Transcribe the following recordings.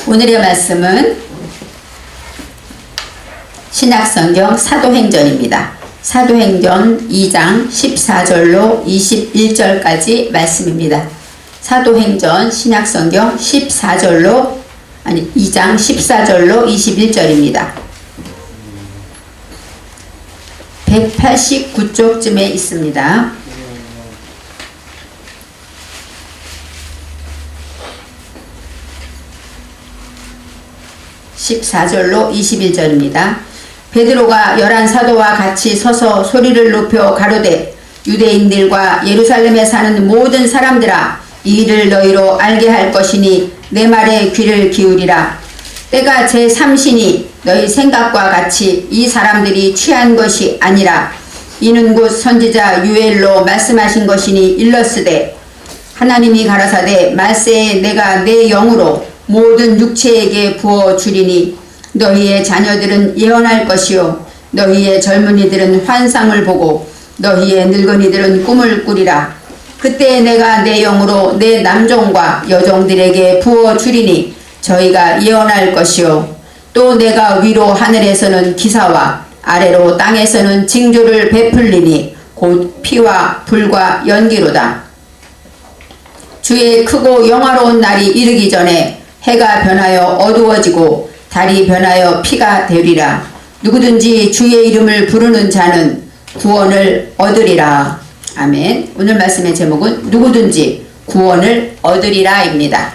오늘의 말씀은 신약성경 사도행전입니다. 사도행전 2장 14절로 21절까지 말씀입니다. 사도행전 신약성경 2장 14절로 21절입니다. 189쪽쯤에 있습니다. (14절로 21절입니다) 베드로가 11사도와 같이 서서 소리를 높여 가로되 유대인들과 예루살렘에 사는 모든 사람들아, 이 일을 너희로 알게 할 것이니 내 말에 귀를 기울이라. 때가 제3시니 너희 생각과 같이 이 사람들이 취한 것이 아니라 이는 곧 선지자 유엘로 말씀하신 것이니 일렀으되, 하나님이 가라사대 말세에 내가 내 영으로 모든 육체에게 부어주리니 너희의 자녀들은 예언할 것이요 너희의 젊은이들은 환상을 보고 너희의 늙은이들은 꿈을 꾸리라. 그때 내가 내 영으로 내 남종과 여종들에게 부어주리니 저희가 예언할 것이요 또 내가 위로 하늘에서는 기사와 아래로 땅에서는 징조를 베풀리니 곧 피와 불과 연기로다. 주의 크고 영화로운 날이 이르기 전에 해가 변하여 어두워지고 달이 변하여 피가 되리라. 누구든지 주의 이름을 부르는 자는 구원을 얻으리라. 아멘. 오늘 말씀의 제목은 누구든지 구원을 얻으리라 입니다.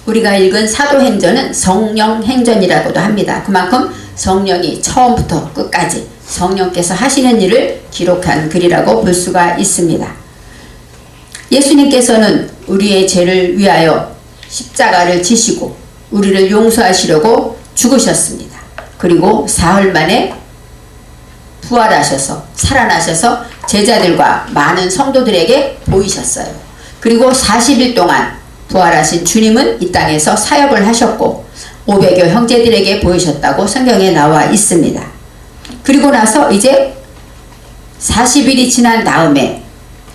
우리가 읽은 사도행전은 성령행전이라고도 합니다. 그만큼 성령이 처음부터 끝까지 성령께서 하시는 일을 기록한 글이라고 볼 수가 있습니다. 예수님께서는 우리의 죄를 위하여 십자가를 지시고 우리를 용서하시려고 죽으셨습니다. 그리고 사흘 만에 부활하셔서 살아나셔서 제자들과 많은 성도들에게 보이셨어요. 그리고 40일 동안 부활하신 주님은 이 땅에서 사역을 하셨고 500여 형제들에게 보이셨다고 성경에 나와 있습니다. 그리고 나서 이제 40일이 지난 다음에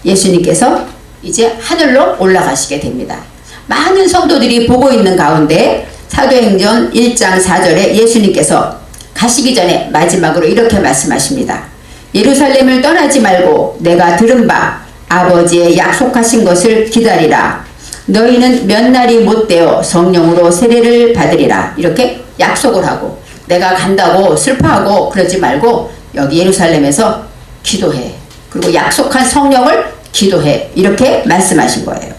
예수님께서 이제 하늘로 올라가시게 됩니다. 많은 성도들이 보고 있는 가운데 사도행전 1장 4절에 예수님께서 가시기 전에 마지막으로 이렇게 말씀하십니다. 예루살렘을 떠나지 말고 내가 들은 바 아버지의 약속하신 것을 기다리라. 너희는 몇 날이 못되어 성령으로 세례를 받으리라. 이렇게 약속을 하고, 내가 간다고 슬퍼하고 그러지 말고 여기 예루살렘에서 기도해. 그리고 약속한 성령을 기도해. 이렇게 말씀하신 거예요.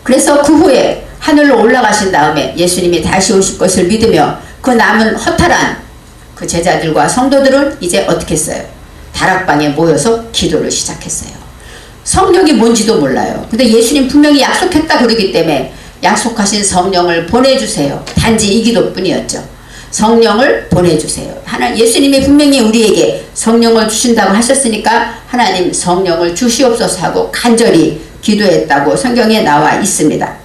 그래서 그 후에 하늘로 올라가신 다음에 예수님이 다시 오실 것을 믿으며 그 남은 허탈한 그 제자들과 성도들은 이제 어떻게 했어요? 다락방에 모여서 기도를 시작했어요. 성령이 뭔지도 몰라요. 근데 예수님 분명히 약속했다 그러기 때문에 약속하신 성령을 보내주세요. 단지 이 기도뿐이었죠. 성령을 보내주세요. 예수님이 분명히 우리에게 성령을 주신다고 하셨으니까 하나님 성령을 주시옵소서 하고 간절히 기도했다고 성경에 나와 있습니다.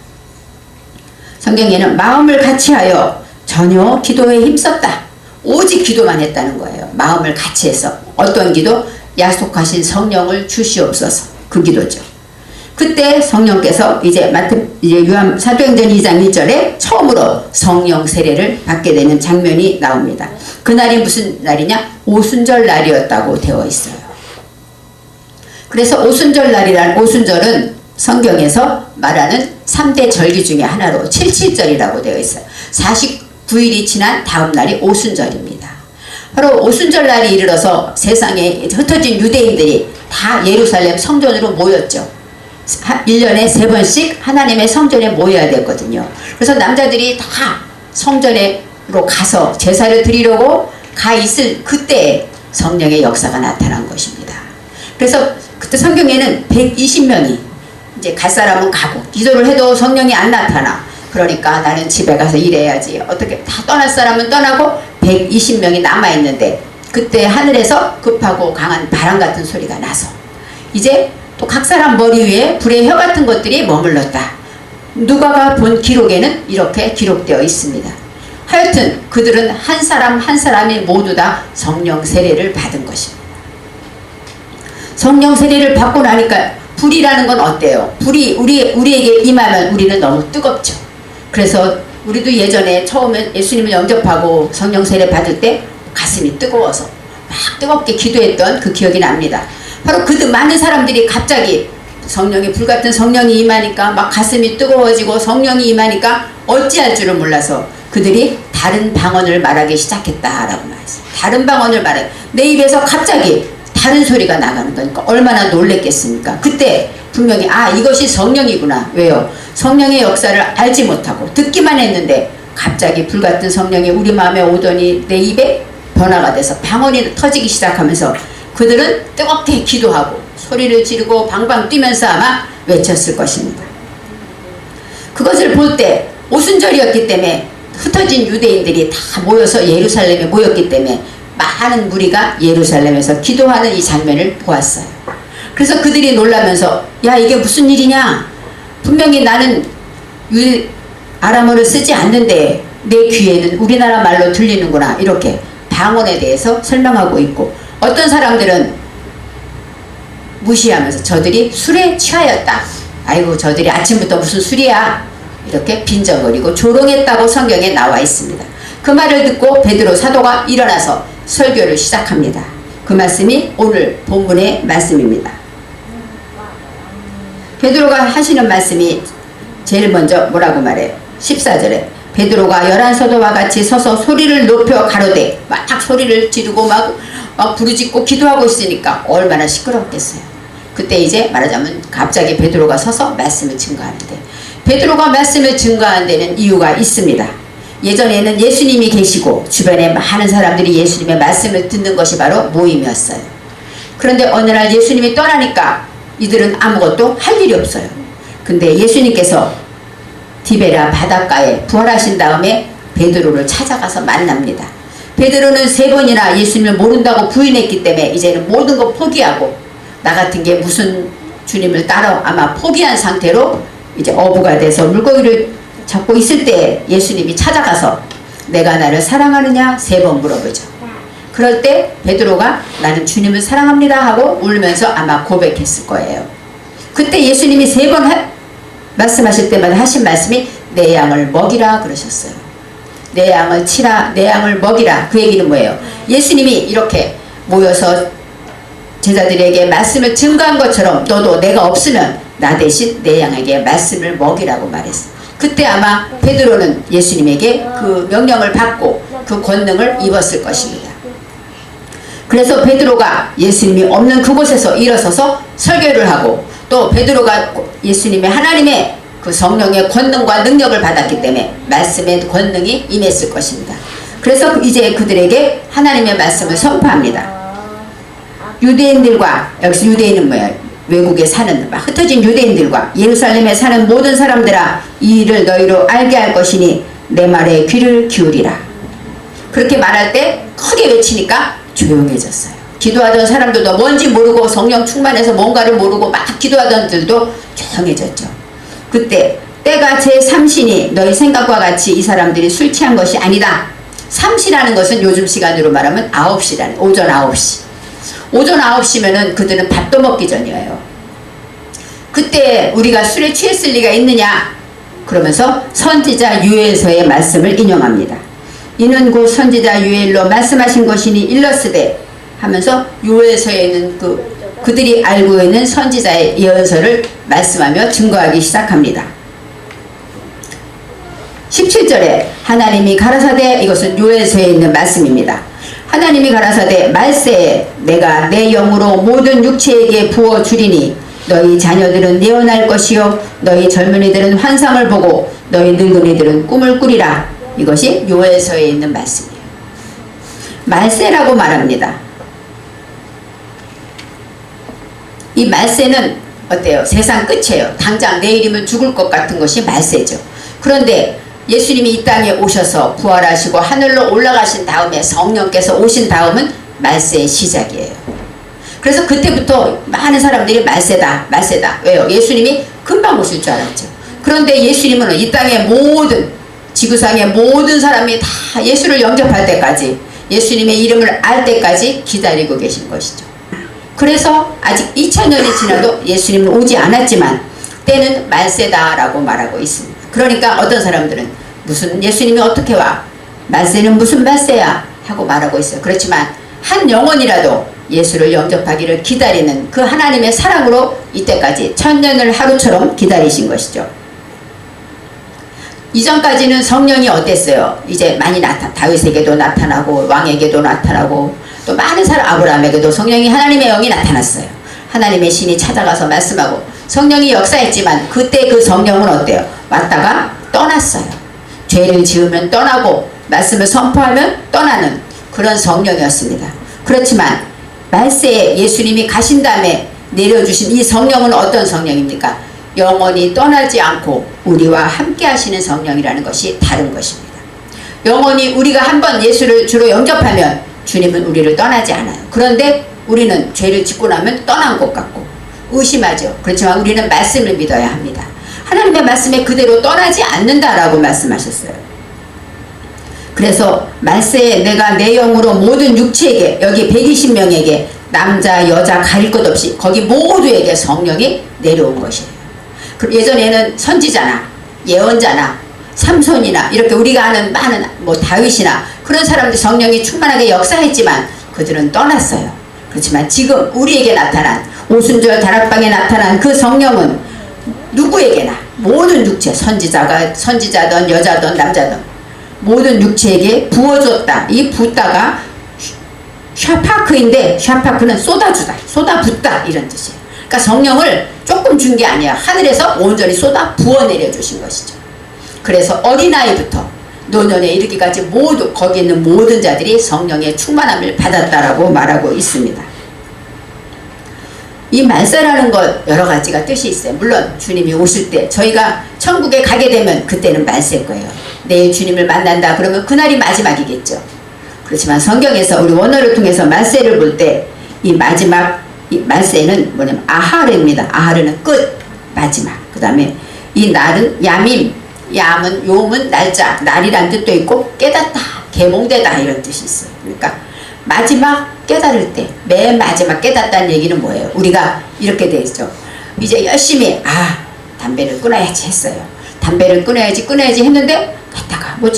성경에는 마음을 같이하여 전혀 기도에 힘썼다. 오직 기도만 했다는 거예요. 마음을 같이 해서. 어떤 기도? 약속하신 성령을 주시옵소서. 그 기도죠. 그때 성령께서 이제 사도행전 2장 1절에 처음으로 성령 세례를 받게 되는 장면이 나옵니다. 그날이 무슨 날이냐? 오순절 날이었다고 되어 있어요. 그래서 오순절 날이란, 오순절은 성경에서 말하는 3대 절기 중에 하나로 77절이라고 되어 있어요. 49일이 지난 다음 날이 오순절입니다. 바로 오순절 날이 이르러서 세상에 흩어진 유대인들이 다 예루살렘 성전으로 모였죠. 1년에 3번씩 하나님의 성전에 모여야 됐거든요. 그래서 남자들이 다 성전으로 가서 제사를 드리려고 가 있을 그때 성령의 역사가 나타난 것입니다. 그래서 그때 성경에는 120명이 이제 갈 사람은 가고 기도를 해도 성령이 안 나타나. 그러니까 나는 집에 가서 일해야지. 어떻게 다 떠날 사람은 떠나고 120명이 남아있는데 그때 하늘에서 급하고 강한 바람 같은 소리가 나서 이제 또 각 사람 머리 위에 불의 혀 같은 것들이 머물렀다. 누가가 본 기록에는 이렇게 기록되어 있습니다. 하여튼 그들은 한 사람 한 사람이 모두 다 성령 세례를 받은 것입니다. 성령 세례를 받고 나니까 불이라는 건 어때요? 불이 우리에게 임하면 우리는 너무 뜨겁죠. 그래서 우리도 예전에 처음에 예수님을 영접하고 성령 세례 받을 때 가슴이 뜨거워서 막 뜨겁게 기도했던 그 기억이 납니다. 바로 그 많은 사람들이 갑자기 성령이 불같은 성령이 임하니까 막 가슴이 뜨거워지고 성령이 임하니까 어찌할 줄을 몰라서 그들이 다른 방언을 말하기 시작했다라고 말했어요. 다른 방언을 말해. 내 입에서 갑자기 다른 소리가 나가는 거니까 얼마나 놀랬겠습니까? 그때 분명히 이것이 성령이구나. 왜요? 성령의 역사를 알지 못하고 듣기만 했는데 갑자기 불같은 성령이 우리 마음에 오더니 내 입에 변화가 돼서 방언이 터지기 시작하면서 그들은 뜨겁게 기도하고 소리를 지르고 방방 뛰면서 아마 외쳤을 것입니다. 그것을 볼 때 오순절이었기 때문에 흩어진 유대인들이 다 모여서 예루살렘에 모였기 때문에 많은 무리가 예루살렘에서 기도하는 이 장면을 보았어요. 그래서 그들이 놀라면서 야 이게 무슨 일이냐, 분명히 나는 아람어를 쓰지 않는데 내 귀에는 우리나라 말로 들리는구나, 이렇게 방언에 대해서 설명하고 있고, 어떤 사람들은 무시하면서 저들이 술에 취하였다, 아이고 저들이 아침부터 무슨 술이야, 이렇게 빈정거리고 조롱했다고 성경에 나와 있습니다. 그 말을 듣고 베드로 사도가 일어나서 설교를 시작합니다. 그 말씀이 오늘 본문의 말씀입니다. 베드로가 하시는 말씀이 제일 먼저 뭐라고 말해요? 14절에 베드로가 열한 사도와 같이 서서 소리를 높여 가로되, 막 소리를 지르고 막 부르짖고 기도하고 있으니까 얼마나 시끄럽겠어요. 그때 이제 말하자면 갑자기 베드로가 서서 말씀을 증거하는데, 베드로가 말씀을 증거하는 데는 이유가 있습니다. 예전에는 예수님이 계시고 주변에 많은 사람들이 예수님의 말씀을 듣는 것이 바로 모임이었어요. 그런데 어느 날 예수님이 떠나니까 이들은 아무것도 할 일이 없어요. 근데 예수님께서 디베라 바닷가에 부활하신 다음에 베드로를 찾아가서 만납니다. 베드로는 3번이나 예수님을 모른다고 부인했기 때문에 이제는 모든 거 포기하고, 나 같은 게 무슨 주님을 따라 아마 포기한 상태로 이제 어부가 돼서 물고기를 잡고 있을 때 예수님이 찾아가서 내가 나를 사랑하느냐 3번 물어보죠. 그럴 때 베드로가 나는 주님을 사랑합니다 하고 울면서 아마 고백했을 거예요. 그때 예수님이 3번 말씀하실 때마다 하신 말씀이 내 양을 먹이라 그러셨어요. 내 양을 치라, 내 양을 먹이라. 그 얘기는 뭐예요? 예수님이 이렇게 모여서 제자들에게 말씀을 증거한 것처럼 너도 내가 없으면 나 대신 내 양에게 말씀을 먹이라고 말했어. 그때 아마 베드로는 예수님에게 그 명령을 받고 그 권능을 입었을 것입니다. 그래서 베드로가 예수님이 없는 그곳에서 일어서서 설교를 하고, 또 베드로가 예수님의 하나님의 그 성령의 권능과 능력을 받았기 때문에 말씀의 권능이 임했을 것입니다. 그래서 이제 그들에게 하나님의 말씀을 선포합니다. 유대인들과, 여기서 유대인은 뭐예요? 외국에 사는 막 흩어진 유대인들과 예루살렘에 사는 모든 사람들아, 이 일을 너희로 알게 할 것이니 내 말에 귀를 기울이라. 그렇게 말할 때 크게 외치니까 조용해졌어요. 기도하던 사람들도 뭔지 모르고 성령 충만해서 뭔가를 모르고 막 기도하던 들도 조용해졌죠. 그때 때가 제3시니 너희 생각과 같이 이 사람들이 술 취한 것이 아니다. 3시라는 것은 요즘 시간으로 말하면 9시라는, 오전 9시. 오전 9시면은 그들은 밥도 먹기 전이에요. 그때 우리가 술에 취했을 리가 있느냐? 그러면서 선지자 유엘서의 말씀을 인용합니다. 이는 곧 선지자 유엘로 말씀하신 것이니 일러스되 하면서 유엘서에 있는 그들이 알고 있는 선지자의 예언서를 말씀하며 증거하기 시작합니다. 17절에 하나님이 가라사대, 이것은 요엘서에 있는 말씀입니다. 하나님이 가라사대 말세에 내가 내 영으로 모든 육체에게 부어주리니 너희 자녀들은 예언할 것이요 너희 젊은이들은 환상을 보고 너희 늙은이들은 꿈을 꾸리라. 이것이 요엘서에 있는 말씀이에요. 말세라고 말합니다. 이 말세는 어때요? 세상 끝이에요. 당장 내일이면 죽을 것 같은 것이 말세죠. 그런데 예수님이 이 땅에 오셔서 부활하시고 하늘로 올라가신 다음에 성령께서 오신 다음은 말세의 시작이에요. 그래서 그때부터 많은 사람들이 말세다, 말세다. 왜요? 예수님이 금방 오실 줄 알았죠. 그런데 예수님은 이 땅의 모든 지구상의 모든 사람이 다 예수를 영접할 때까지, 예수님의 이름을 알 때까지 기다리고 계신 것이죠. 그래서 아직 2000년이 지나도 예수님은 오지 않았지만 때는 말세다라고 말하고 있습니다. 그러니까 어떤 사람들은 무슨 예수님이 어떻게 와? 말세는 무슨 말세야? 하고 말하고 있어요. 그렇지만 한 영혼이라도 예수를 영접하기를 기다리는 그 하나님의 사랑으로 이때까지 1000년을 하루처럼 기다리신 것이죠. 이전까지는 성령이 어땠어요? 이제 많이 다윗에게도 나타나고 왕에게도 나타나고 또 많은 사람, 아브라함에게도 성령이, 하나님의 영이 나타났어요. 하나님의 신이 찾아가서 말씀하고 성령이 역사했지만 그때 그 성령은 어때요? 왔다가 떠났어요. 죄를 지으면 떠나고 말씀을 선포하면 떠나는 그런 성령이었습니다. 그렇지만 말세에 예수님이 가신 다음에 내려주신 이 성령은 어떤 성령입니까? 영원히 떠나지 않고 우리와 함께 하시는 성령이라는 것이 다른 것입니다. 영원히 우리가 한번 예수를 주로 영접하면 주님은 우리를 떠나지 않아요. 그런데 우리는 죄를 짓고 나면 떠난 것 같고 의심하죠. 그렇지만 우리는 말씀을 믿어야 합니다. 하나님의 말씀에 그대로 떠나지 않는다라고 말씀하셨어요. 그래서 말세에 내가 내 영으로 모든 육체에게, 여기 120명에게 남자 여자 가릴 것 없이 거기 모두에게 성령이 내려온 것이에요. 예전에는 선지자나 예언자나 삼손이나 이렇게 우리가 아는 많은 다윗이나 그런 사람들 성령이 충만하게 역사했지만 그들은 떠났어요. 그렇지만 지금 우리에게 나타난 오순절 다락방에 나타난 그 성령은 누구에게나 모든 육체, 선지자든 여자든 남자든 모든 육체에게 부어줬다. 이 붓다가 샤파크인데 샤파크는 쏟아주다, 쏟아붓다 이런 뜻이에요. 그러니까 성령을 조금 준 게 아니야. 하늘에서 온전히 쏟아 부어내려 주신 것이죠. 그래서 어린아이부터 노년에 이르기까지 모두 거기 있는 모든 자들이 성령의 충만함을 받았다라고 말하고 있습니다. 이 말세라는 것 여러 가지가 뜻이 있어요. 물론 주님이 오실 때 저희가 천국에 가게 되면 그때는 말세일 거예요. 내일 주님을 만난다 그러면 그날이 마지막이겠죠. 그렇지만 성경에서 우리 원어를 통해서 말세를 볼 때 이 마지막 이 말세는 뭐냐면 아하르입니다. 아하르는 끝, 마지막. 그 다음에 이 날은 야밈, 얌은 요음은 날짜, 날이란 뜻도 있고 깨닫다, 계몽되다 이런 뜻이 있어요. 그러니까 마지막 깨달을 때, 맨 마지막 깨닫다는 얘기는 뭐예요? 우리가 이렇게 돼 있죠. 이제 열심히 담배를 끊어야지 했어요. 담배를 끊어야지 했는데 했다가 못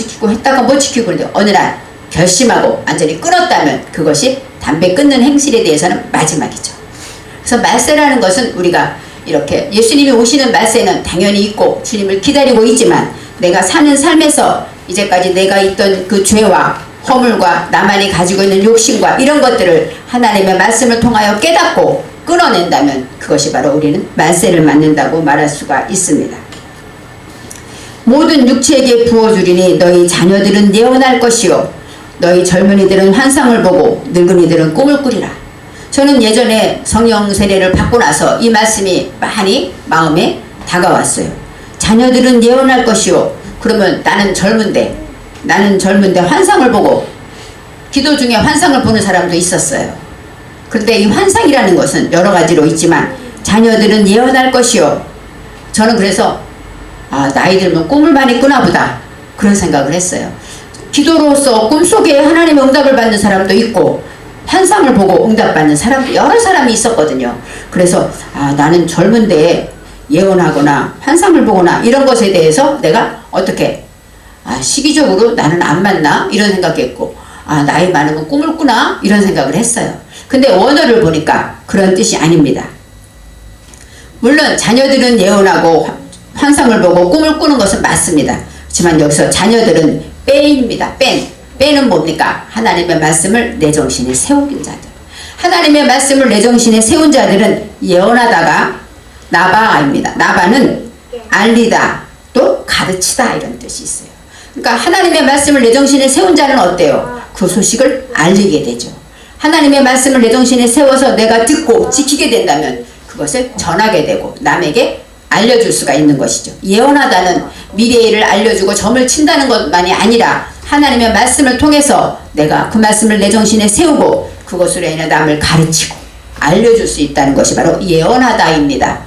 지키고 그런데 어느 날 결심하고 완전히 끊었다면 그것이 담배 끊는 행실에 대해서는 마지막이죠. 그래서 말세라는 것은 우리가 이렇게 예수님이 오시는 말세는 당연히 있고 주님을 기다리고 있지만 내가 사는 삶에서 이제까지 내가 있던 그 죄와 허물과 나만이 가지고 있는 욕심과 이런 것들을 하나님의 말씀을 통하여 깨닫고 끊어낸다면 그것이 바로 우리는 말세를 맞는다고 말할 수가 있습니다. 모든 육체에게 부어주리니 너희 자녀들은 예언할 것이요 너희 젊은이들은 환상을 보고 늙은이들은 꿈을 꾸리라. 저는 예전에 성령 세례를 받고 나서 이 말씀이 많이 마음에 다가왔어요. 자녀들은 예언할 것이요. 그러면 나는 젊은데 환상을 보고 기도 중에 환상을 보는 사람도 있었어요. 그런데 이 환상이라는 것은 여러 가지로 있지만 자녀들은 예언할 것이요. 저는 그래서 나이 들면 꿈을 많이 꾸나 보다 그런 생각을 했어요. 기도로서 꿈속에 하나님의 응답을 받는 사람도 있고 환상을 보고 응답받는 사람도 여러 사람이 있었거든요. 그래서 나는 젊은데 예언하거나 환상을 보거나 이런 것에 대해서 내가 어떻게 시기적으로 나는 안 맞나 이런 생각했고 나이 많으면 꿈을 꾸나 이런 생각을 했어요. 근데 원어를 보니까 그런 뜻이 아닙니다. 물론 자녀들은 예언하고 환상을 보고 꿈을 꾸는 것은 맞습니다. 하지만 여기서 자녀들은 뺀입니다. 뺀은 뭡니까? 하나님의 말씀을 내 정신에 세운 자들. 하나님의 말씀을 내 정신에 세운 자들은 예언하다가 나바입니다. 나바는 알리다 또 가르치다 이런 뜻이 있어요. 그러니까 하나님의 말씀을 내 정신에 세운 자는 어때요? 그 소식을 알리게 되죠. 하나님의 말씀을 내 정신에 세워서 내가 듣고 지키게 된다면 그것을 전하게 되고 남에게 알려줄 수가 있는 것이죠. 예언하다는 미래의 일을 알려주고 점을 친다는 것만이 아니라 하나님의 말씀을 통해서 내가 그 말씀을 내 정신에 세우고 그것으로 인해 남을 가르치고 알려줄 수 있다는 것이 바로 예언하다입니다.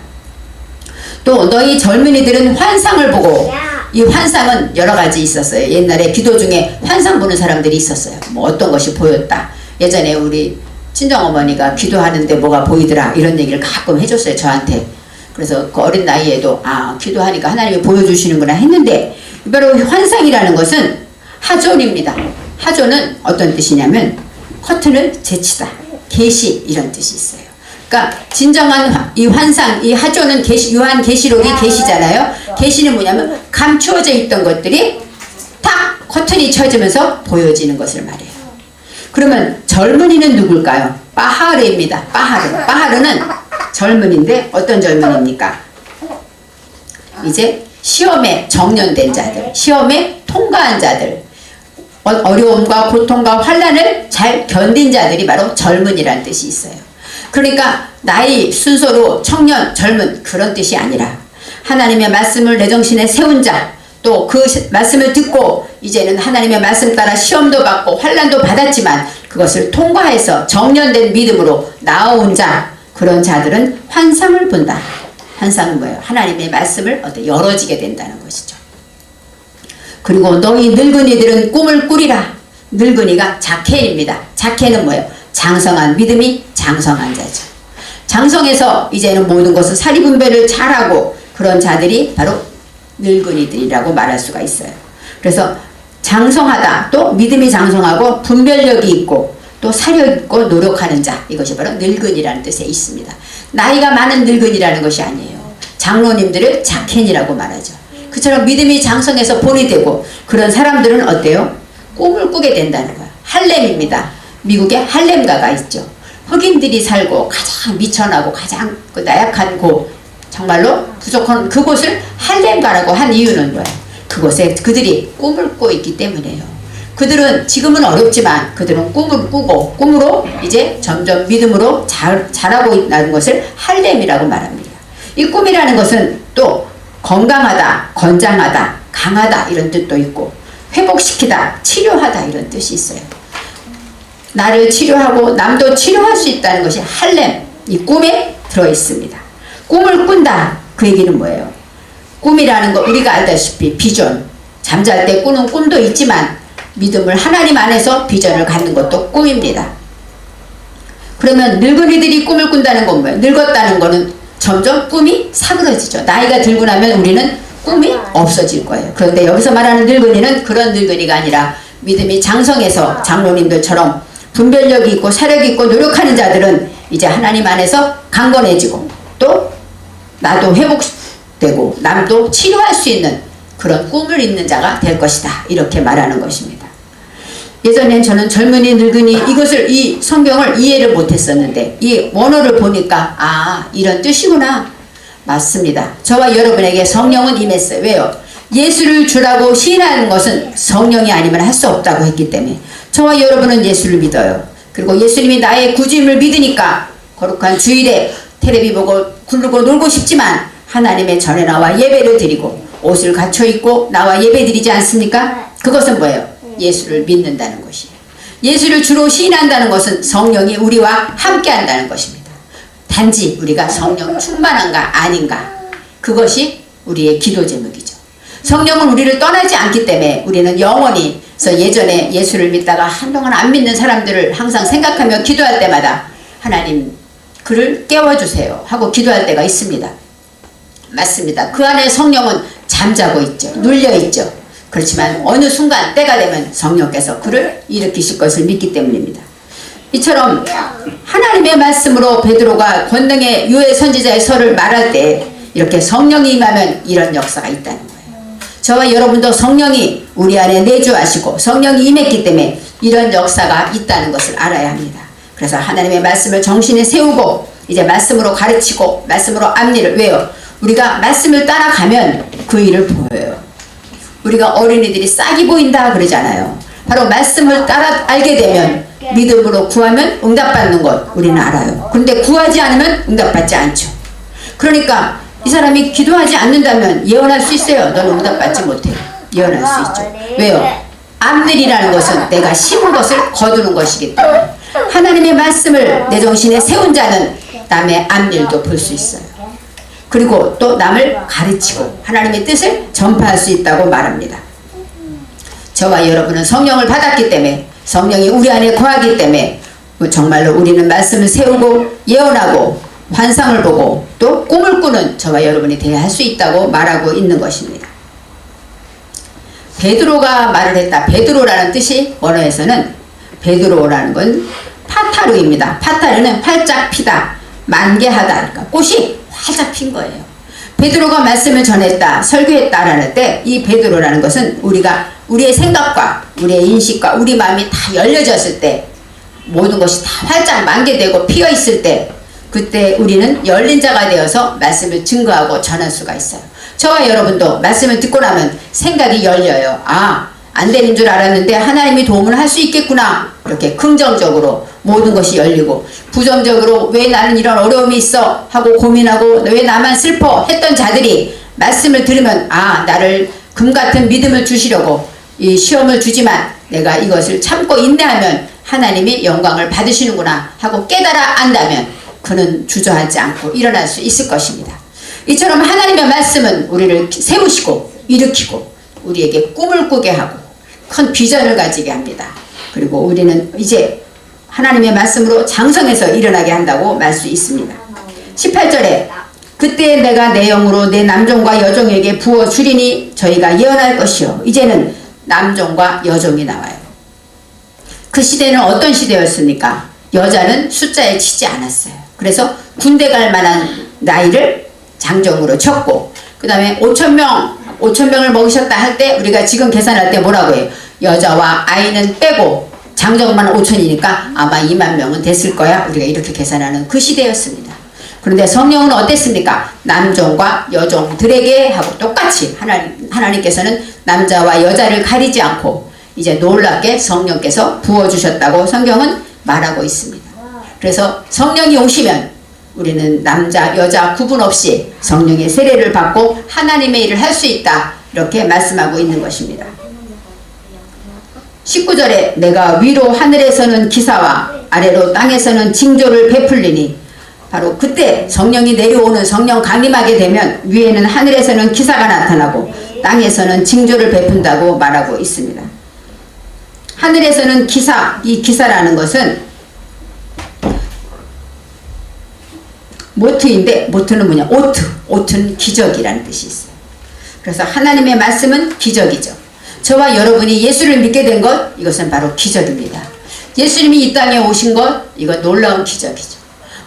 또 너희 젊은이들은 환상을 보고 이 환상은 여러 가지 있었어요. 옛날에 기도 중에 환상 보는 사람들이 있었어요. 뭐 어떤 것이 보였다. 예전에 우리 친정어머니가 기도하는데 뭐가 보이더라 이런 얘기를 가끔 해줬어요, 저한테. 그래서 그 어린 나이에도 기도하니까 하나님이 보여주시는구나 했는데, 바로 환상이라는 것은 하존입니다. 하존은 어떤 뜻이냐면 커튼을 제치다, 계시, 이런 뜻이 있어요. 그러니까 진정한 이 환상, 이 하존은 요한 계시록이 계시잖아요. 계시는 뭐냐면 감추어져 있던 것들이 탁 커튼이 쳐지면서 보여지는 것을 말해요. 그러면 젊은이는 누굴까요? 빠하르입니다. 빠하르는 젊은인데 어떤 젊은입니까? 이제 시험에 정년된 자들, 시험에 통과한 자들, 어려움과 고통과 환난을 잘 견딘 자들이 바로 젊은이라는 뜻이 있어요. 그러니까 나이 순서로 청년, 젊은 그런 뜻이 아니라 하나님의 말씀을 내 정신에 세운 자, 또 그 말씀을 듣고 이제는 하나님의 말씀 따라 시험도 받고 환난도 받았지만 그것을 통과해서 정년된 믿음으로 나아온 자, 그런 자들은 환상을 본다. 환상은 뭐예요? 하나님의 말씀을 열어지게 된다는 것이죠. 그리고 너희 늙은이들은 꿈을 꾸리라. 늙은이가 자켄입니다. 자켄은 뭐예요? 장성한 믿음이 장성한 자죠. 장성해서 이제는 모든 것을 사리분별을 잘하고 그런 자들이 바로 늙은이들이라고 말할 수가 있어요. 그래서 장성하다, 또 믿음이 장성하고 분별력이 있고 또 사력 있고 노력하는 자, 이것이 바로 늙은이라는 뜻에 있습니다. 나이가 많은 늙은이라는 것이 아니에요. 장로님들을 자켄이라고 말하죠. 그처럼 믿음이 장성해서 본이 되고 그런 사람들은 어때요? 꿈을 꾸게 된다는 거예요. 할렘입니다. 미국에 할렘가가 있죠. 흑인들이 살고 가장 미천하고 가장 나약한 곳, 정말로 부족한 그곳을 할렘가라고 한 이유는 뭐예요? 그곳에 그들이 꿈을 꾸고 있기 때문이에요. 그들은 지금은 어렵지만 그들은 꿈을 꾸고 꿈으로 이제 점점 믿음으로 자라고 있다는 것을 할렘이라고 말합니다. 이 꿈이라는 것은 또 건강하다, 건장하다, 강하다 이런 뜻도 있고 회복시키다, 치료하다 이런 뜻이 있어요. 나를 치료하고 남도 치료할 수 있다는 것이 할렘, 이 꿈에 들어있습니다. 꿈을 꾼다, 그 얘기는 뭐예요? 꿈이라는 거 우리가 알다시피 비전, 잠잘 때 꾸는 꿈도 있지만 믿음을 하나님 안에서 비전을 갖는 것도 꿈입니다. 그러면 늙은이들이 꿈을 꾼다는 건 뭐예요? 늙었다는 거는 점점 꿈이 사그러지죠. 나이가 들고 나면 우리는 꿈이 없어질 거예요. 그런데 여기서 말하는 늙은이는 그런 늙은이가 아니라 믿음이 장성해서 장로님들처럼 분별력이 있고 사력이 있고 노력하는 자들은 이제 하나님 안에서 강건해지고 또 나도 회복되고 남도 치료할 수 있는 그런 꿈을 잇는 자가 될 것이다, 이렇게 말하는 것입니다. 예전엔 저는 젊은이 늙은이 이것을 이 성경을 이해를 못했었는데 이 원어를 보니까 이런 뜻이구나. 맞습니다. 저와 여러분에게 성령은 임했어요. 왜요? 예수를 주라고 시인하는 것은 성령이 아니면 할 수 없다고 했기 때문에 저와 여러분은 예수를 믿어요. 그리고 예수님이 나의 구주임을 믿으니까 거룩한 주일에 텔레비 보고 굴르고 놀고 싶지만 하나님의 전에 나와 예배를 드리고 옷을 갖춰 입고 나와 예배 드리지 않습니까? 그것은 뭐예요? 예수를 믿는다는 것이에요. 예수를 주로 시인한다는 것은 성령이 우리와 함께 한다는 것입니다. 단지 우리가 성령 충만한가 아닌가, 그것이 우리의 기도 제목이죠. 성령은 우리를 떠나지 않기 때문에 우리는 영원히, 그래서 예전에 예수를 믿다가 한동안 안 믿는 사람들을 항상 생각하며 기도할 때마다 하나님 그를 깨워주세요 하고 기도할 때가 있습니다. 맞습니다. 그 안에 성령은 잠자고 있죠. 눌려있죠. 그렇지만 어느 순간 때가 되면 성령께서 그를 일으키실 것을 믿기 때문입니다. 이처럼 하나님의 말씀으로 베드로가 권능의 유해 선지자의 설을 말할 때 이렇게 성령이 임하면 이런 역사가 있다는 거예요. 저와 여러분도 성령이 우리 안에 내주하시고 성령이 임했기 때문에 이런 역사가 있다는 것을 알아야 합니다. 그래서 하나님의 말씀을 정신에 세우고 이제 말씀으로 가르치고 말씀으로 앞일을, 왜요? 우리가 말씀을 따라가면 그 일을 보여요. 우리가 어린이들이 싹이 보인다 그러잖아요. 바로 말씀을 따라 알게 되면 믿음으로 구하면 응답받는 것 우리는 알아요. 그런데 구하지 않으면 응답받지 않죠. 그러니까 이 사람이 기도하지 않는다면 예언할 수 있어요. 너는 응답받지 못해. 예언할 수 있죠. 왜요? 앞일이라는 것은 내가 심은 것을 거두는 것이기 때문에 하나님의 말씀을 내 정신에 세운 자는 남의 앞일도 볼 수 있어요. 그리고 또 남을 가르치고 하나님의 뜻을 전파할 수 있다고 말합니다. 저와 여러분은 성령을 받았기 때문에, 성령이 우리 안에 거하기 때문에 정말로 우리는 말씀을 세우고 예언하고 환상을 보고 또 꿈을 꾸는 저와 여러분이 되어야 할 수 있다고 말하고 있는 것입니다. 베드로가 말을 했다. 베드로라는 뜻이 원어에서는, 베드로라는 건 파타르입니다. 파타르는 활짝 피다, 만개하다. 그러니까 꽃이 활짝 핀 거예요. 베드로가 말씀을 전했다, 설교했다라는 때 이 베드로라는 것은 우리의 생각과 우리의 인식과 우리 마음이 다 열려졌을 때, 모든 것이 다 활짝 만개되고 피어 있을 때, 그때 우리는 열린 자가 되어서 말씀을 증거하고 전할 수가 있어요. 저와 여러분도 말씀을 듣고 나면 생각이 열려요. 아, 안 되는 줄 알았는데 하나님이 도움을 할 수 있겠구나. 이렇게 긍정적으로 모든 것이 열리고, 부정적으로 왜 나는 이런 어려움이 있어 하고 고민하고 왜 나만 슬퍼 했던 자들이 말씀을 들으면, 아, 나를 금같은 믿음을 주시려고 이 시험을 주지만 내가 이것을 참고 인내하면 하나님이 영광을 받으시는구나 하고 깨달아 안다면 그는 주저하지 않고 일어날 수 있을 것입니다. 이처럼 하나님의 말씀은 우리를 세우시고 일으키고 우리에게 꿈을 꾸게 하고 큰 비전을 가지게 합니다. 그리고 우리는 이제 하나님의 말씀으로 장성해서 일어나게 한다고 말 수 있습니다. 18절에 그때 내가 내 영으로 내 남종과 여종에게 부어 주리니 저희가 예언할 것이요. 이제는 남종과 여종이 나와요. 그 시대는 어떤 시대였습니까? 여자는 숫자에 치지 않았어요. 그래서 군대 갈 만한 나이를 장정으로 쳤고, 그 다음에 5,000명을 먹으셨다 할 때 우리가 지금 계산할 때 뭐라고 해요? 여자와 아이는 빼고 장정만 5,000이니까 아마 2만 명은 됐을 거야. 우리가 이렇게 계산하는 그 시대였습니다. 그런데 성령은 어땠습니까? 남종과 여종들에게 하고 똑같이 하나님께서는 남자와 여자를 가리지 않고 이제 놀랍게 성령께서 부어주셨다고 성경은 말하고 있습니다. 그래서 성령이 오시면 우리는 남자 여자 구분 없이 성령의 세례를 받고 하나님의 일을 할 수 있다, 이렇게 말씀하고 있는 것입니다. 19절에 내가 위로 하늘에서는 기사와 아래로 땅에서는 징조를 베풀리니, 바로 그때 성령이 내려오는, 성령 강림하게 되면 위에는 하늘에서는 기사가 나타나고 땅에서는 징조를 베푼다고 말하고 있습니다. 하늘에서는 기사, 이 기사라는 것은 모트인데, 모트는 뭐냐? 오트는 기적이라는 뜻이 있어요. 그래서 하나님의 말씀은 기적이죠. 저와 여러분이 예수를 믿게 된 것, 이것은 바로 기적입니다. 예수님이 이 땅에 오신 것, 이건 놀라운 기적이죠.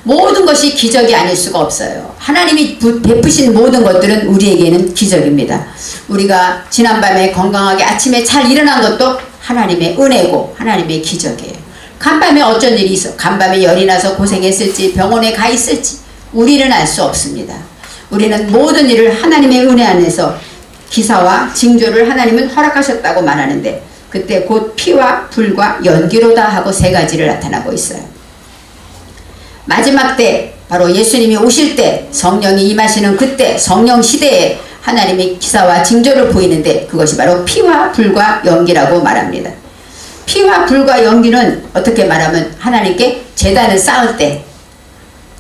모든 것이 기적이 아닐 수가 없어요. 하나님이 베푸신 모든 것들은 우리에게는 기적입니다. 우리가 지난밤에 건강하게 아침에 잘 일어난 것도 하나님의 은혜고 하나님의 기적이에요. 간밤에 어쩐 일이 있어, 간밤에 열이 나서 고생했을지 병원에 가 있을지 우리는 알 수 없습니다. 우리는 모든 일을 하나님의 은혜 안에서 기사와 징조를 하나님은 허락하셨다고 말하는데, 그때 곧 피와 불과 연기로다 하고 세 가지를 나타나고 있어요. 마지막 때, 바로 예수님이 오실 때, 성령이 임하시는 그때, 성령 시대에 하나님이 기사와 징조를 보이는데 그것이 바로 피와 불과 연기라고 말합니다. 피와 불과 연기는 어떻게 말하면 하나님께 제단을 쌓을 때,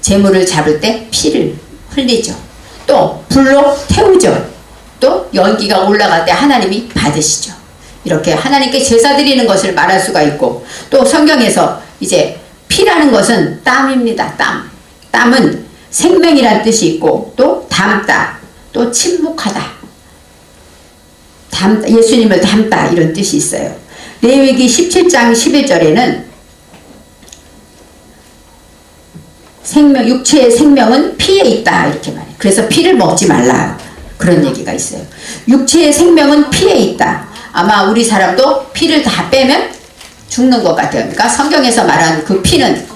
제물을 잡을 때 피를 흘리죠. 또 불로 태우죠. 또 연기가 올라갈 때 하나님이 받으시죠. 이렇게 하나님께 제사 드리는 것을 말할 수가 있고, 또 성경에서 이제 피라는 것은 땀입니다. 땀은 생명이란 뜻이 있고, 또 담다, 또 침묵하다, 예수님을 닮다, 이런 뜻이 있어요. 레위기 17장 11절에는 육체의 생명은 피에 있다, 이렇게 말해요. 그래서 피를 먹지 말라, 그런 얘기가 있어요. 육체의 생명은 피에 있다. 아마 우리 사람도 피를 다 빼면 죽는 것 같아요. 그러니까 성경에서 말한 그 피는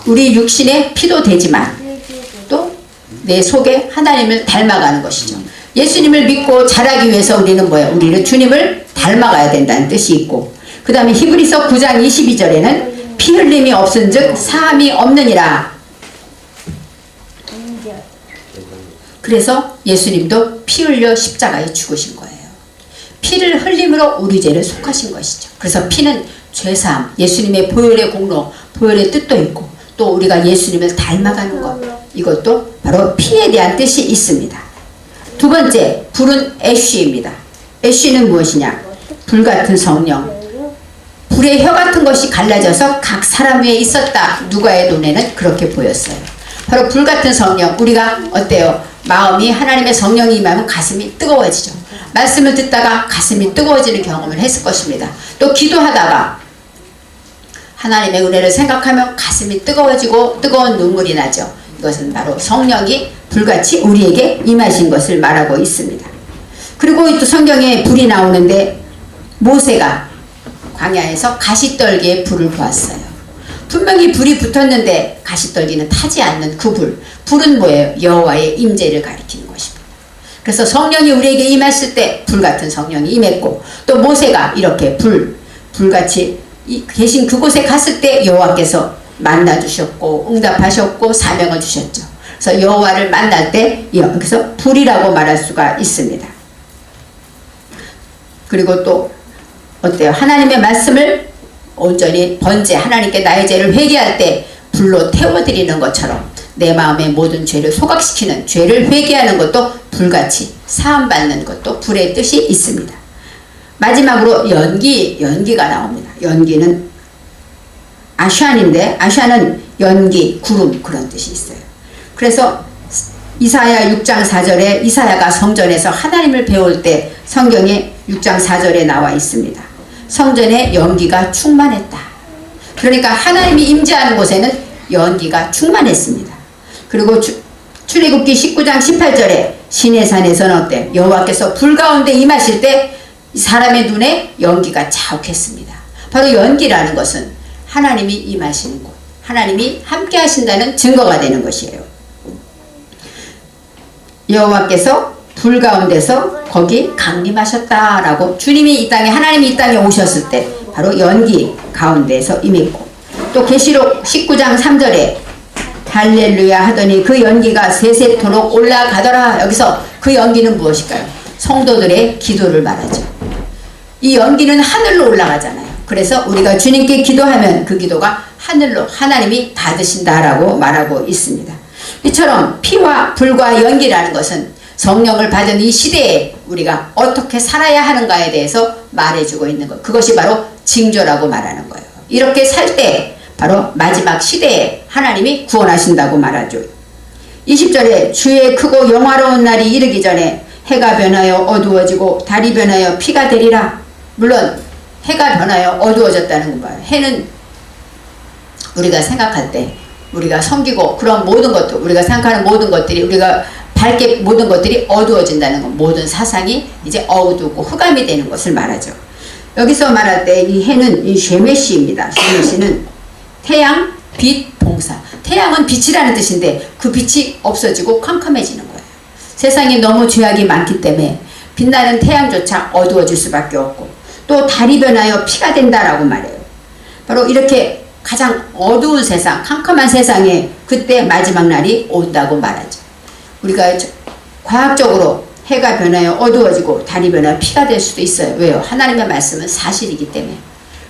우리 육신의 피도 되지만 또 내 속에 하나님을 닮아가는 것이죠. 예수님을 믿고 자라기 위해서 우리는 뭐예요? 우리는 주님을 닮아가야 된다는 뜻이 있고, 그 다음에 히브리서 9장 22절에는 피 흘림이 없은 즉 사함이 없느니라. 그래서 예수님도 피 흘려 십자가에 죽으신 거예요. 피를 흘림으로 우리 죄를 속하신 것이죠. 그래서 피는 죄사함, 예수님의 보혈의 공로, 보혈의 뜻도 있고, 또 우리가 예수님을 닮아가는 것, 이것도 바로 피에 대한 뜻이 있습니다. 두 번째, 불은 애쉬입니다. 애쉬는 무엇이냐? 불 같은 성령. 불의 혀 같은 것이 갈라져서 각 사람 위에 있었다. 누가의 눈에는 그렇게 보였어요. 바로 불 같은 성령. 우리가 어때요? 마음이 하나님의 성령이 임하면 가슴이 뜨거워지죠. 말씀을 듣다가 가슴이 뜨거워지는 경험을 했을 것입니다. 또 기도하다가 하나님의 은혜를 생각하면 가슴이 뜨거워지고 뜨거운 눈물이 나죠. 이것은 바로 성령이 불같이 우리에게 임하신 것을 말하고 있습니다. 그리고 또 성경에 불이 나오는데 모세가 광야에서 가시떨기에 불을 보았어요. 분명히 불이 붙었는데 가시떨기는 타지 않는 그 불. 불은 뭐예요? 여호와의 임재를 가리키는 것입니다. 그래서 성령이 우리에게 임했을 때 불같은 성령이 임했고, 또 모세가 이렇게 불같이 계신 그곳에 갔을 때 여호와께서 만나주셨고 응답하셨고 사명을 주셨죠. 그래서 여호와를 만날 때 여기서 불이라고 말할 수가 있습니다. 그리고 또 어때요? 하나님의 말씀을 온전히 번제, 하나님께 나의 죄를 회개할 때 불로 태워드리는 것처럼 내 마음의 모든 죄를 소각시키는, 죄를 회개하는 것도 불같이 사함받는 것도 불의 뜻이 있습니다. 마지막으로 연기가 나옵니다. 연기는 아샨인데, 아샨은 연기, 구름, 그런 뜻이 있어요. 그래서 이사야 6장 4절에 이사야가 성전에서 하나님을 배울 때 성경에 6장 4절에 나와 있습니다. 성전에 연기가 충만했다. 그러니까 하나님이 임재하는 곳에는 연기가 충만했습니다. 그리고 출애굽기 19장 18절에 시내 산에서는 어때? 여호와께서 불 가운데 임하실 때 사람의 눈에 연기가 자욱했습니다. 바로 연기라는 것은 하나님이 임하시는 곳, 하나님이 함께 하신다는 증거가 되는 것이에요. 여호와께서 불 가운데서 거기 강림하셨다라고, 주님이 이 땅에, 하나님이 이 땅에 오셨을 때 바로 연기 가운데서 임했고, 또 계시록 19장 3절에 할렐루야 하더니 그 연기가 세세토록 올라가더라. 여기서 그 연기는 무엇일까요? 성도들의 기도를 말하죠. 이 연기는 하늘로 올라가잖아요. 그래서 우리가 주님께 기도하면 그 기도가 하늘로 하나님이 받으신다라고 말하고 있습니다. 이처럼 피와 불과 연기라는 것은 성령을 받은 이 시대에 우리가 어떻게 살아야 하는가에 대해서 말해주고 있는 것, 그것이 바로 징조라고 말하는 거예요. 이렇게 살 때 바로 마지막 시대에 하나님이 구원하신다고 말하죠. 20절에 주의 크고 영화로운 날이 이르기 전에 해가 변하여 어두워지고 달이 변하여 피가 되리라. 물론 해가 변하여 어두워졌다는 건 봐요. 해는 우리가 생각할 때, 우리가 섬기고 그런 모든 것들, 우리가 생각하는 모든 것들이, 우리가 밝게 모든 것들이 어두워진다는 것, 모든 사상이 이제 어두우고 흑암이 되는 것을 말하죠. 여기서 말할 때 이 해는 이 쉐메시입니다. 쉐메시는 태양, 빛, 봉사. 태양은 빛이라는 뜻인데 그 빛이 없어지고 캄캄해지는 거예요. 세상에 너무 죄악이 많기 때문에 빛나는 태양조차 어두워질 수밖에 없고, 또 달이 변하여 피가 된다라고 말해요. 바로 이렇게 가장 어두운 세상, 캄캄한 세상에 그때 마지막 날이 온다고 말하죠. 우리가 과학적으로 해가 변하여 어두워지고 달이 변하여 피가 될 수도 있어요. 왜요? 하나님의 말씀은 사실이기 때문에.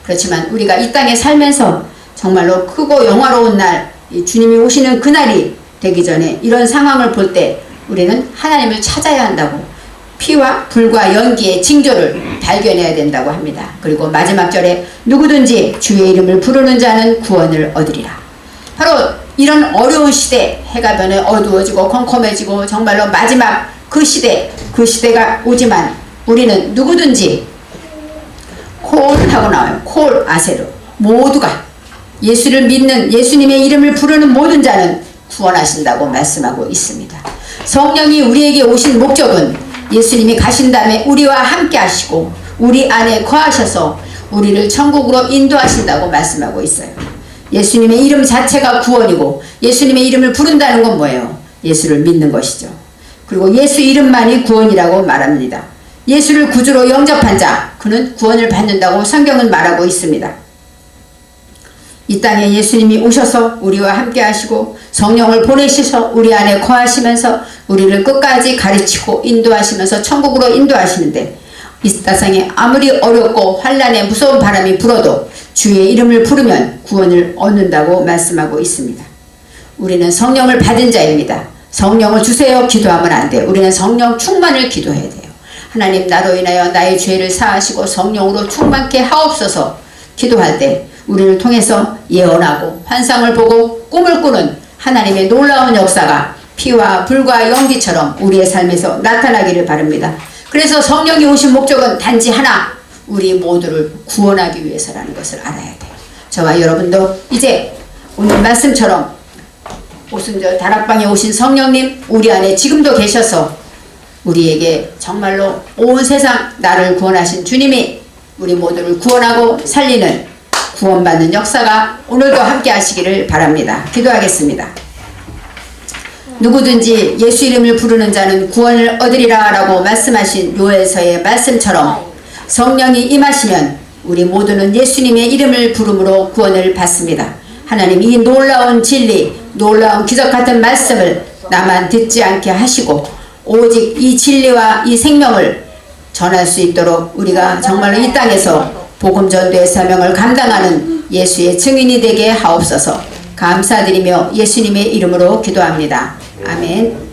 그렇지만 우리가 이 땅에 살면서 정말로 크고 영화로운 날, 주님이 오시는 그날이 되기 전에 이런 상황을 볼 때 우리는 하나님을 찾아야 한다고, 피와 불과 연기의 징조를 발견해야 된다고 합니다. 그리고 마지막 절에 누구든지 주의 이름을 부르는 자는 구원을 얻으리라. 바로 이런 어려운 시대, 해가 변해 어두워지고 컴컴해지고 정말로 마지막 그 시대가 오지만 우리는 누구든지, 콜하고 나와요. 콜 아세로, 모두가 예수를 믿는, 예수님의 이름을 부르는 모든 자는 구원하신다고 말씀하고 있습니다. 성령이 우리에게 오신 목적은 예수님이 가신 다음에 우리와 함께 하시고 우리 안에 거하셔서 우리를 천국으로 인도하신다고 말씀하고 있어요. 예수님의 이름 자체가 구원이고, 예수님의 이름을 부른다는 건 뭐예요? 예수를 믿는 것이죠. 그리고 예수 이름만이 구원이라고 말합니다. 예수를 구주로 영접한 자, 그는 구원을 받는다고 성경은 말하고 있습니다. 이 땅에 예수님이 오셔서 우리와 함께 하시고 성령을 보내셔서 우리 안에 거하시면서 우리를 끝까지 가르치고 인도하시면서 천국으로 인도하시는데, 이 땅에 아무리 어렵고 환난의 무서운 바람이 불어도 주의 이름을 부르면 구원을 얻는다고 말씀하고 있습니다. 우리는 성령을 받은 자입니다. 성령을 주세요 기도하면 안 돼요. 우리는 성령 충만을 기도해야 돼요. 하나님 나로 인하여 나의 죄를 사하시고 성령으로 충만케 하옵소서 기도할 때 우리를 통해서 예언하고 환상을 보고 꿈을 꾸는 하나님의 놀라운 역사가 피와 불과 연기처럼 우리의 삶에서 나타나기를 바랍니다. 그래서 성령이 오신 목적은 단지 하나, 우리 모두를 구원하기 위해서라는 것을 알아야 돼요. 저와 여러분도 이제 오늘 말씀처럼 오순절 다락방에 오신 성령님 우리 안에 지금도 계셔서 우리에게 정말로 온 세상 나를 구원하신 주님이 우리 모두를 구원하고 살리는 구원받는 역사가 오늘도 함께 하시기를 바랍니다. 기도하겠습니다. 누구든지 예수 이름을 부르는 자는 구원을 얻으리라 라고 말씀하신 요엘서의 말씀처럼 성령이 임하시면 우리 모두는 예수님의 이름을 부름으로 구원을 받습니다. 하나님 이 놀라운 진리, 놀라운 기적 같은 말씀을 나만 듣지 않게 하시고 오직 이 진리와 이 생명을 전할 수 있도록 우리가 정말로 이 땅에서 복음 전도의 사명을 감당하는 예수의 증인이 되게 하옵소서. 감사드리며 예수님의 이름으로 기도합니다. 아멘.